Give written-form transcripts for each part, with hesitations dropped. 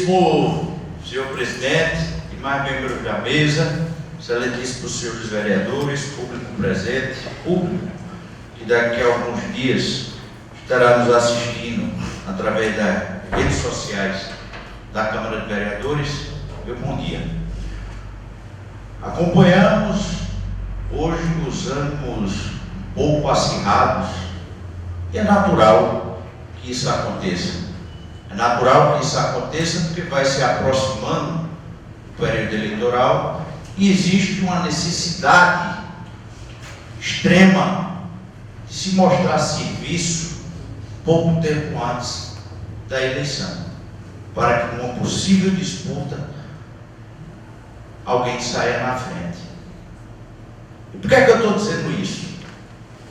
Excelentíssimo senhor presidente, demais membros da mesa, excelentíssimos senhores vereadores, público presente, público que daqui a alguns dias estará nos assistindo através das redes sociais da Câmara de Vereadores, meu bom dia. Acompanhamos hoje os ânimos um pouco acirrados e é natural que isso aconteça. É natural que isso aconteça porque vai se aproximando o período eleitoral e existe uma necessidade extrema de se mostrar serviço pouco tempo antes da eleição, para que numa possível disputa alguém saia na frente. E por que é que eu estou dizendo isso?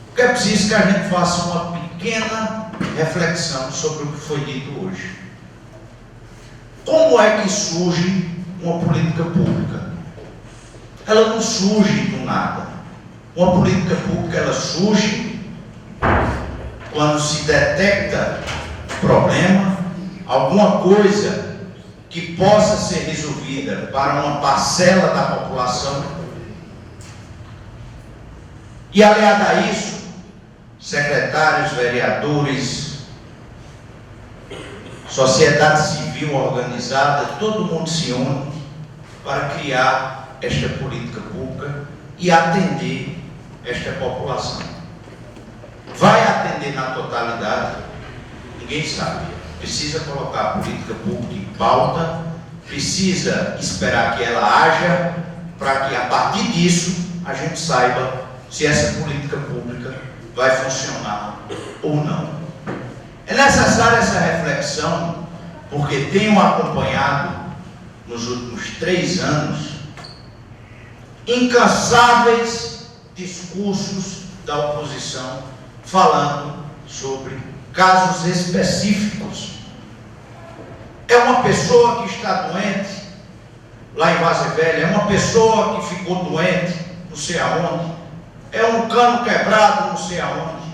Porque é preciso que a gente faça uma pequena reflexão sobre o que foi dito hoje. Como é que surge uma política pública? Ela não surge do nada. Uma política pública, ela surge quando se detecta problema, alguma coisa que possa ser resolvida para uma parcela da população. E aliado a isso, secretários, vereadores, sociedade civil organizada, todo mundo se une para criar esta política pública e atender esta população. Vai atender na totalidade? Ninguém sabe. Precisa colocar a política pública em pauta, precisa esperar que ela haja, para que a partir disso a gente saiba se essa política pública vai funcionar ou não. É necessária essa reflexão, porque tenho acompanhado nos últimos 3 anos incansáveis discursos da oposição falando sobre casos específicos. É uma pessoa que está doente lá em Várzea Velha, é uma pessoa que ficou doente não sei aonde, é um cano quebrado não sei aonde.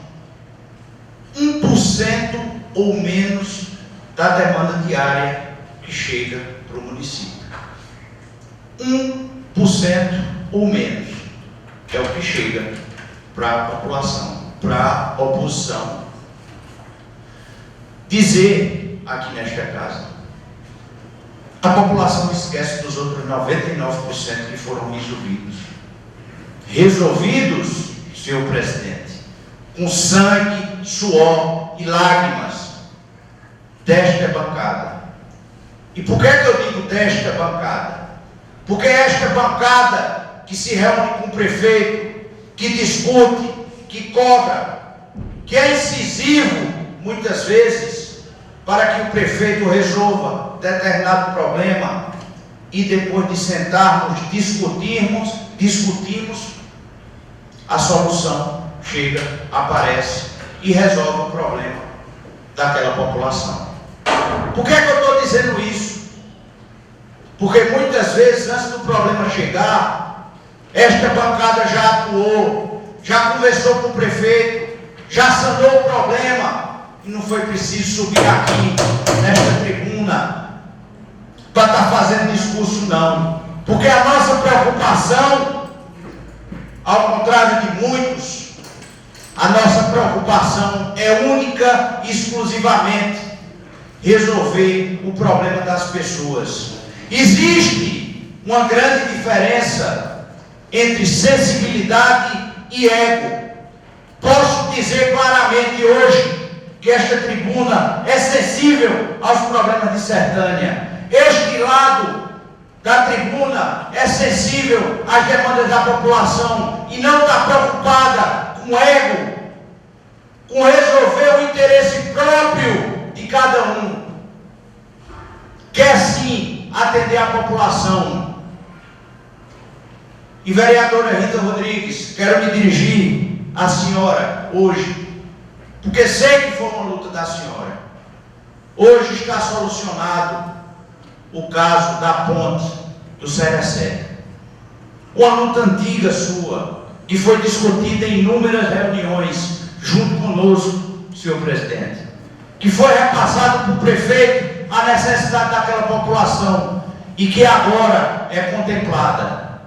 1% ou menos da demanda diária que chega para o município. 1% ou menos é o que chega para a população, para a oposição. Dizer aqui nesta casa, a população esquece dos outros 99% que foram resolvidos. Resolvidos, senhor presidente, com sangue, suor e lágrimas desta bancada. E por que eu digo desta bancada? Porque é esta bancada que se reúne com o prefeito, que discute, que cobra, que é incisivo, muitas vezes, para que o prefeito resolva determinado problema e depois de sentarmos, discutimos, a solução chega, aparece e resolve o problema daquela população. Por que eu estou dizendo isso? Porque muitas vezes, antes do problema chegar, esta bancada já atuou, já conversou com o prefeito, já sanou o problema, e não foi preciso subir aqui, nesta tribuna, para estar fazendo discurso, não. Porque a nossa preocupação, ao contrário de muitos, a nossa preocupação é única e exclusivamente resolver o problema das pessoas. Existe uma grande diferença entre sensibilidade e ego. Posso dizer claramente hoje que esta tribuna é sensível aos problemas de Sertânia. Este lado da tribuna é sensível às demandas da população e não está preocupada com ego, com resolver o interesse próprio de cada um. Quer sim atender a população. E vereadora Rita Rodrigues, quero me dirigir à senhora hoje, porque sei que foi uma luta da senhora. Hoje está solucionado o caso da ponte do Cerecé. Uma luta antiga sua, que foi discutida em inúmeras reuniões junto conosco, senhor presidente, que foi repassado para o prefeito a necessidade daquela população e que agora é contemplada.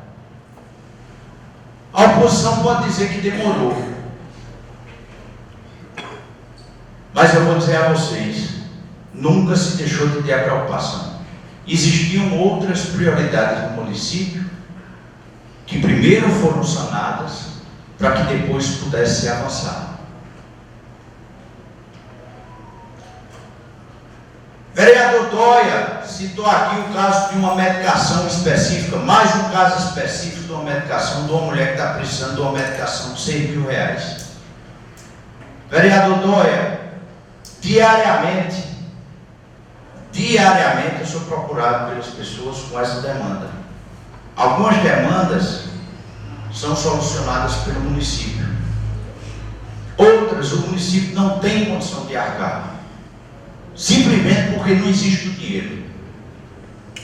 A oposição pode dizer que demorou, mas eu vou dizer a vocês, nunca se deixou de ter a preocupação. Existiam outras prioridades no município que primeiro foram sanadas para que depois pudesse se avançar. Vereador Dóia citou aqui o caso de uma medicação específica, mais um caso específico de uma medicação de uma mulher que está precisando de uma medicação de R$6.000. Vereador Dóia, diariamente eu sou procurado pelas pessoas com essa demanda. Algumas demandas são solucionadas pelo município. Outras, o município não tem condição de arcar. Simplesmente porque não existe o dinheiro.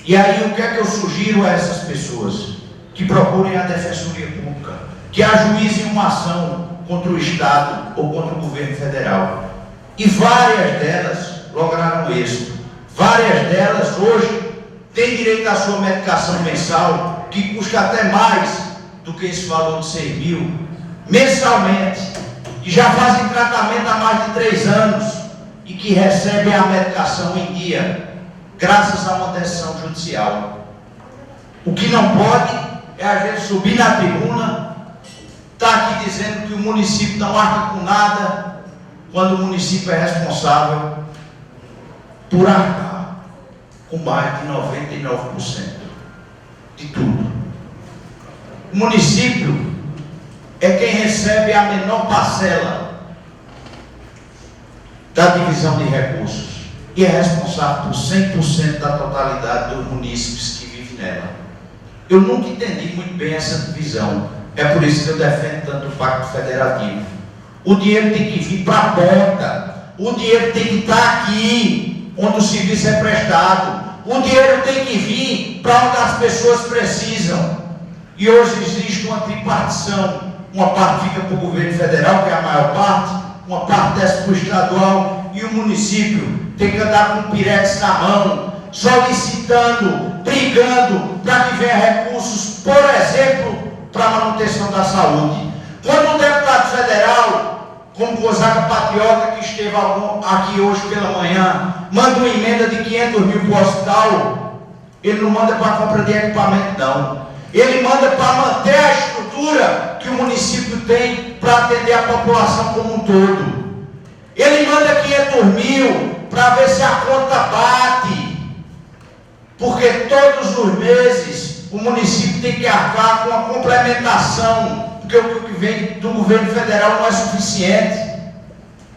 E aí o que é que eu sugiro a essas pessoas? Que procurem a Defensoria Pública, que ajuizem uma ação contra o Estado ou contra o governo federal. E várias delas lograram êxito. Várias delas hoje têm direito à sua medicação mensal, que custa até mais do que esse valor de 6.000 mensalmente, e já fazem tratamento há mais de 3 anos e que recebem a medicação em dia, graças a uma decisão judicial. O que não pode é a gente subir na tribuna, estar aqui dizendo que o município não arca com nada, quando o município é responsável por arcar com mais de 99% de tudo. O município é quem recebe a menor parcela da divisão de recursos e é responsável por 100% da totalidade dos munícipes que vivem nela. Eu nunca entendi muito bem essa divisão. É por isso que eu defendo tanto o Pacto Federativo. O dinheiro tem que vir para a ponta. O dinheiro tem que estar aqui, onde o serviço é prestado. O dinheiro tem que vir para onde as pessoas precisam. E hoje existe uma tripartição. Uma parte fica para o governo federal, que é a maior parte, uma parte desce para o estadual, e o município tem que andar com o pirex na mão, solicitando, brigando para que venha recursos, por exemplo, para a manutenção da saúde. Quando um deputado federal, como Cosaca Patriota, que esteve aqui hoje pela manhã, manda uma emenda de 500 mil para o hospital, ele não manda para a compra de equipamento, não. Ele manda para manter a estrutura que o município tem para atender a população como um todo. Ele manda 500 mil para ver se a conta bate, porque todos os meses o município tem que arcar com a complementação, porque o que vem do governo federal não é suficiente.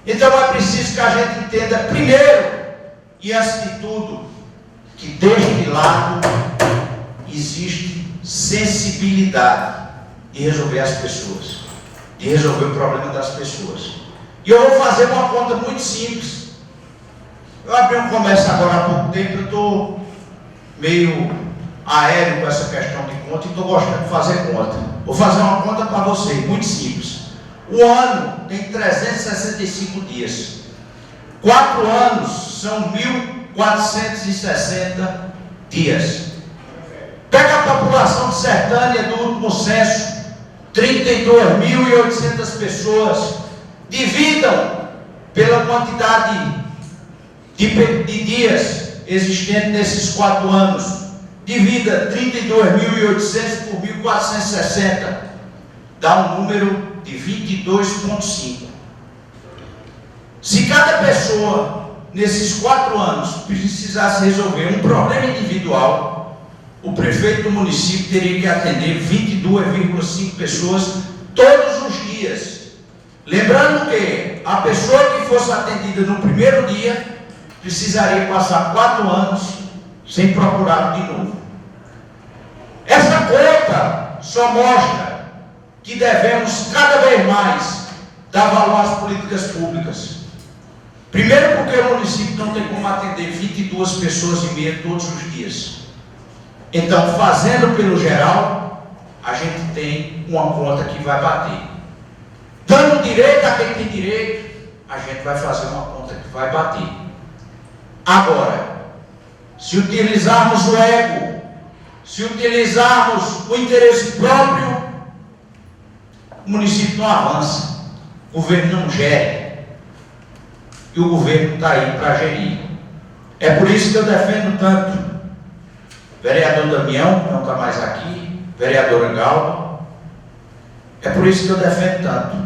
Então é preciso que a gente entenda primeiro, e antes de tudo, que deste lado existe sensibilidade de resolver as pessoas, de resolver o problema das pessoas. E eu vou fazer uma conta muito simples. Eu abri um comércio agora há pouco tempo, eu estou meio aéreo com essa questão de conta e estou gostando de fazer conta. Vou fazer uma conta para vocês, muito simples. O ano tem 365 dias. 4 anos são 1.460 dias. Pega a população de Sertânia do último censo, 32.800 pessoas. Dividam pela quantidade de dias existentes nesses 4 anos. Divida 32.800 por 1.460. Dá um número de 22,5. Se cada pessoa, nesses 4 anos, precisasse resolver um problema individual, o prefeito do município teria que atender 22,5 pessoas todos os dias. Lembrando que a pessoa que fosse atendida no primeiro dia precisaria passar 4 anos sem procurar de novo. Essa conta só mostra que devemos cada vez mais dar valor às políticas públicas. Primeiro porque o município não tem como atender 22 pessoas e meia todos os dias. Então, fazendo pelo geral, a gente tem uma conta que vai bater. Dando direito a quem tem direito, a gente vai fazer uma conta que vai bater. Agora, se utilizarmos o ego, se utilizarmos o interesse próprio, o município não avança, o governo não gere, e o governo está aí para gerir. É por isso que eu defendo tanto vereador Damião, que não está mais aqui, vereadora Galba, é por isso que eu defendo tanto.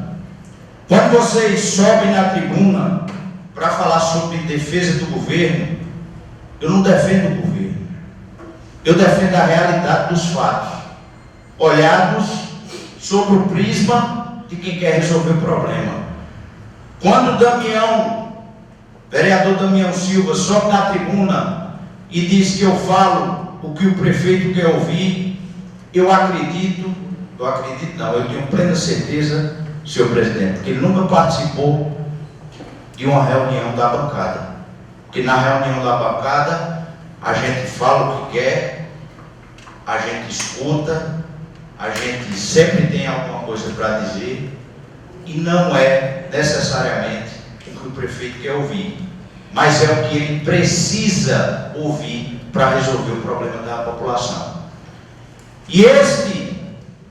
Quando vocês sobem na tribuna para falar sobre defesa do governo, eu não defendo o governo, eu defendo a realidade dos fatos, olhados sobre o prisma de quem quer resolver o problema. Quando Damião, vereador Damião Silva, sobe na tribuna e diz que eu falo o que o prefeito quer ouvir, eu tenho plena certeza, senhor presidente, que ele nunca participou de uma reunião da bancada. Porque na reunião da bancada, a gente fala o que quer, a gente escuta, a gente sempre tem alguma coisa para dizer, e não é necessariamente o que o prefeito quer ouvir, mas é o que ele precisa ouvir para resolver o problema da população. E este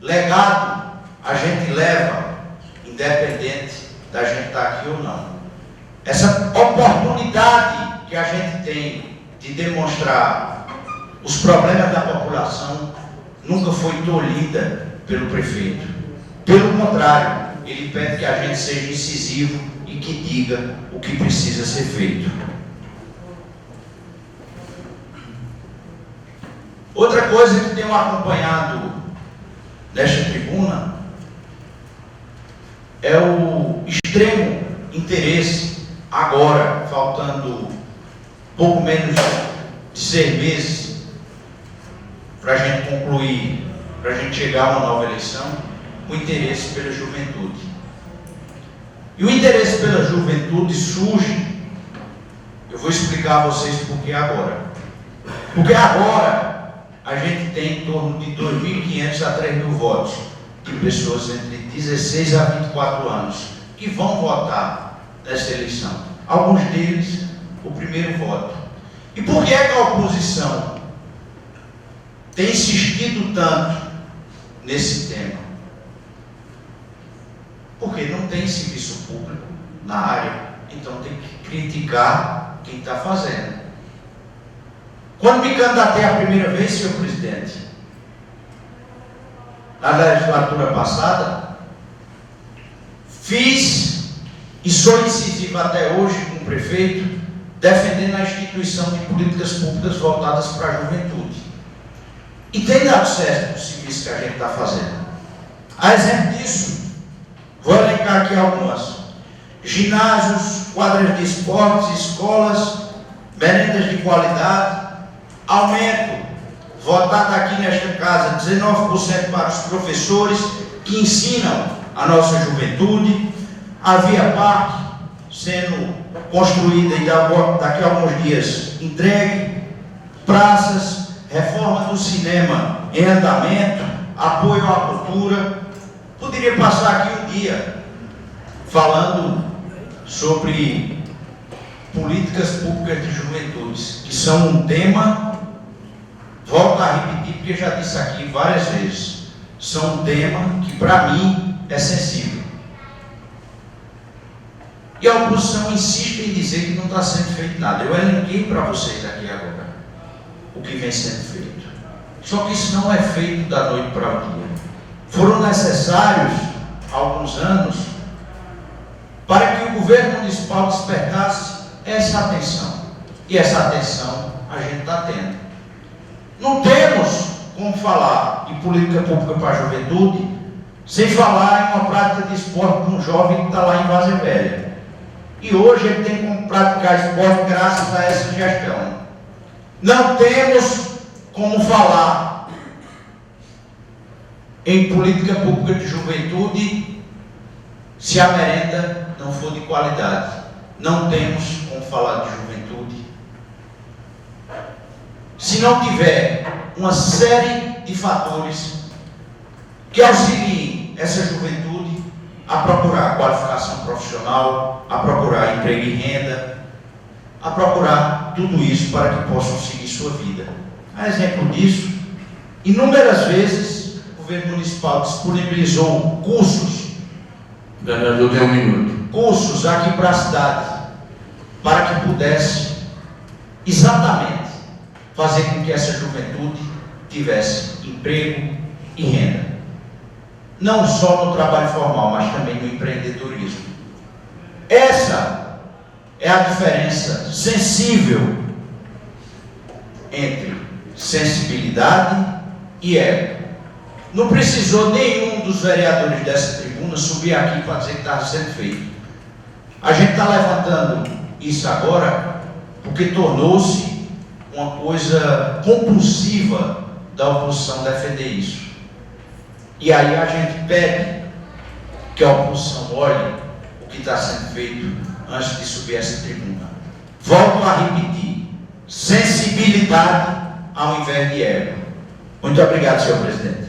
legado a gente leva, independente da gente estar aqui ou não. Essa oportunidade que a gente tem de demonstrar os problemas da população nunca foi tolhida pelo prefeito. Pelo contrário, ele pede que a gente seja incisivo e que diga o que precisa ser feito. Outra coisa que tenho acompanhado nesta tribuna é o extremo interesse, agora, faltando pouco menos de 6 meses para a gente concluir, para a gente chegar a uma nova eleição, o interesse pela juventude. E o interesse pela juventude surge, eu vou explicar a vocês por que agora. Porque agora a gente tem em torno de 2.500 a 3.000 votos de pessoas entre 16 a 24 anos que vão votar nessa eleição. Alguns deles, o primeiro voto. E por que é que a oposição tem insistido tanto nesse tema? Porque não tem serviço público na área, então tem que criticar quem está fazendo. Quando me candidatei a primeira vez, senhor presidente, na legislatura passada, fiz e sou incisivo até hoje com o prefeito, defendendo a instituição de políticas públicas voltadas para a juventude. E tem dado certo o serviço que a gente está fazendo. A exemplo disso, vou elencar aqui algumas: ginásios, quadras de esportes, escolas, merendas de qualidade, aumento, votado aqui nesta casa, 19% para os professores que ensinam a nossa juventude, a Via Parque sendo construída e daqui a alguns dias entregue, praças, reforma do cinema em andamento, apoio à cultura. Poderia passar aqui um dia falando sobre políticas públicas de juventudes, que são um tema, volto a repetir porque já disse aqui várias vezes, são um tema que para mim é sensível. E a oposição insiste em dizer que não está sendo feito nada. Eu elenquei para vocês aqui agora o que vem sendo feito. Só que isso não é feito da noite para o dia. Foram necessários alguns anos para que o governo municipal despertasse essa atenção. E essa atenção a gente está tendo. Não temos como falar em política pública para a juventude sem falar em uma prática de esporte para um jovem que está lá em Várzea Velha. E hoje ele tem como praticar esporte graças a essa gestão. Não temos como falar em política pública de juventude se a merenda não for de qualidade. Não temos como falar de juventude se não tiver uma série de fatores que auxiliem essa juventude a procurar qualificação profissional, a procurar emprego e renda, a procurar usar tudo isso para que possam seguir sua vida. A exemplo disso, inúmeras vezes o governo municipal disponibilizou cursos, Vereador, tem 1 minuto. cursos aqui para a cidade, para que pudesse exatamente fazer com que essa juventude tivesse emprego e renda. Não só no trabalho formal, mas também no empreendedorismo. Essa é a diferença sensível entre sensibilidade e ego. Não precisou nenhum dos vereadores dessa tribuna subir aqui para dizer que estava sendo feito. A gente está levantando isso agora porque tornou-se uma coisa compulsiva da oposição defender isso. E aí a gente pede que a oposição olhe o que está sendo feito antes de subir essa tribuna. Volto a repetir: sensibilidade ao invés de ego. Muito obrigado, senhor presidente.